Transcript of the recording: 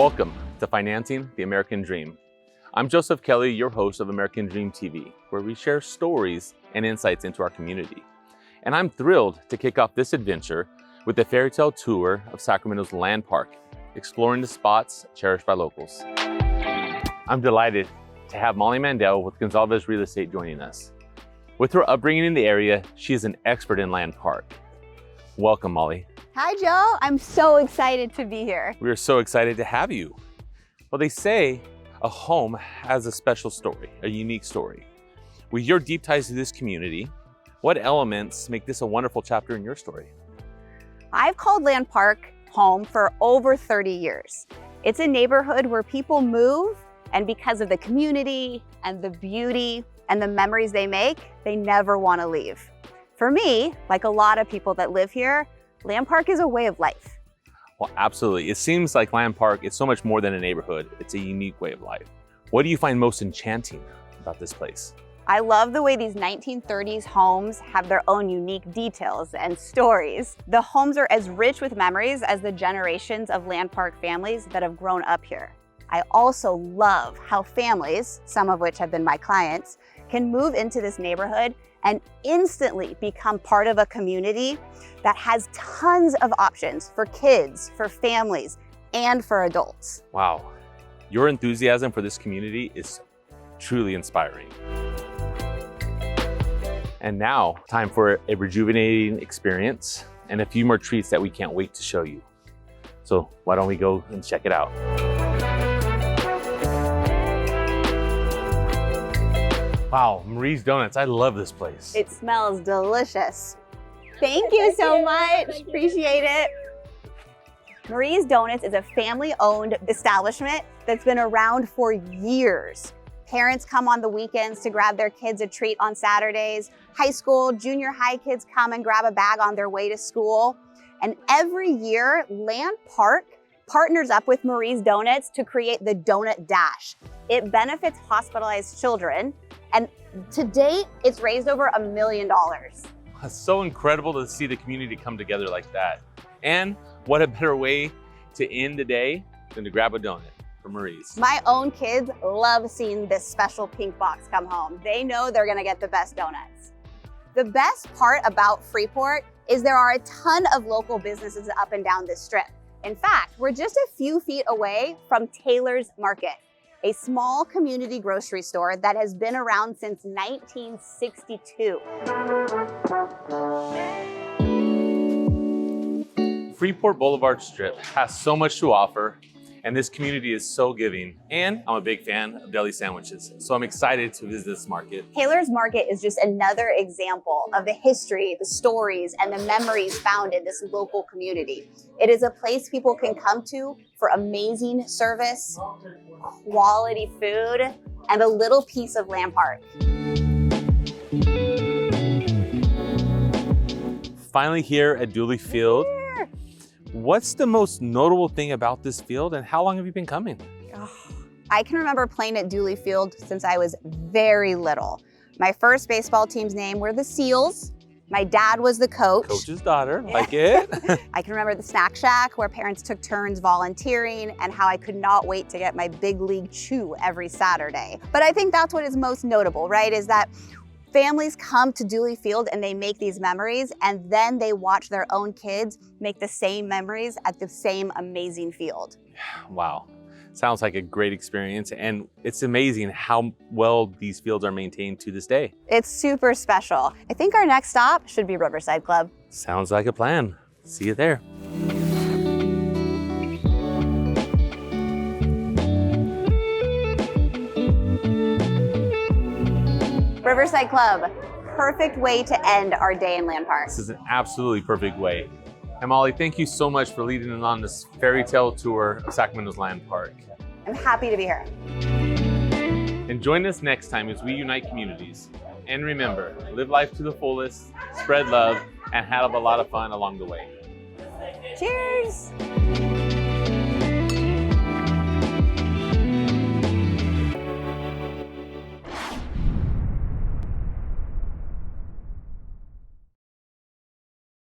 Welcome to Financing the American Dream. I'm Joseph Kelly, your host of American Dream TV, where we share stories and insights into our community. And I'm thrilled to kick off this adventure with the Fairytale Tour of Sacramento's Land Park, exploring the spots cherished by locals. I'm delighted to have Molly Mandel with Gonzalez Real Estate joining us. With her upbringing in the area, she is an expert in Land Park. Welcome, Molly. Hi, Joe. I'm so excited to be here. We are so excited to have you. Well, they say a home has a special story, a unique story. With your deep ties to this community, what elements make this a wonderful chapter in your story? I've called Land Park home for over 30 years. It's a neighborhood where people move, and because of the community and the beauty and the memories they make, they never want to leave. For me, like a lot of people that live here, Land Park is a way of life. Well, absolutely. It seems like Land Park is so much more than a neighborhood. It's a unique way of life. What do you find most enchanting about this place? I love the way these 1930s homes have their own unique details and stories. The homes are as rich with memories as the generations of Land Park families that have grown up here. I also love how families, some of which have been my clients, can move into this neighborhood and instantly become part of a community that has tons of options for kids, for families, and for adults. Wow, your enthusiasm for this community is truly inspiring. And now, time for a rejuvenating experience and a few more treats that we can't wait to show you. So why don't we go and check it out? Wow, Marie's Donuts, I love this place. It smells delicious. Thank you so much, appreciate it. Marie's Donuts is a family-owned establishment that's been around for years. Parents come on the weekends to grab their kids a treat on Saturdays. High school, junior high kids come and grab a bag on their way to school. And every year, Land Park partners up with Marie's Donuts to create the Donut Dash. It benefits hospitalized children. And to date, it's raised over $1 million. It's so incredible to see the community come together like that. And what a better way to end the day than to grab a donut from Marie's. My own kids love seeing this special pink box come home. They know they're gonna get the best donuts. The best part about Freeport is there are a ton of local businesses up and down this strip. In fact, we're just a few feet away from Taylor's Market, a small community grocery store that has been around since 1962. Freeport Boulevard Strip has so much to offer, and this community is so giving. And I'm a big fan of deli sandwiches, so I'm excited to visit this market. Taylor's Market is just another example of the history, the stories, and the memories found in this local community. It is a place people can come to for amazing service, quality food, and a little piece of Land Park. Finally here at Dooley Field. What's the most notable thing about this field, and how long have you been coming? I can remember playing at Dooley Field since I was very little. My first baseball team's name were the Seals. My dad was the coach. Coach's daughter, like it. I can remember the snack shack where parents took turns volunteering, and how I could not wait to get my big league chew every Saturday. But I think that's what is most notable, right? Is that families come to Dooley Field and they make these memories, and then they watch their own kids make the same memories at the same amazing field. Wow. Sounds like a great experience, and it's amazing how well these fields are maintained to this day. It's super special. I think our next stop should be Riverside Club. Sounds like a plan. See you there. Riverside Club, perfect way to end our day in Land Park. This is an absolutely perfect way. And Molly, thank you so much for leading us on this Fairytale Tour of Sacramento's Land Park. I'm happy to be here. And join us next time as we unite communities. And remember, live life to the fullest, spread love, and have a lot of fun along the way. Cheers!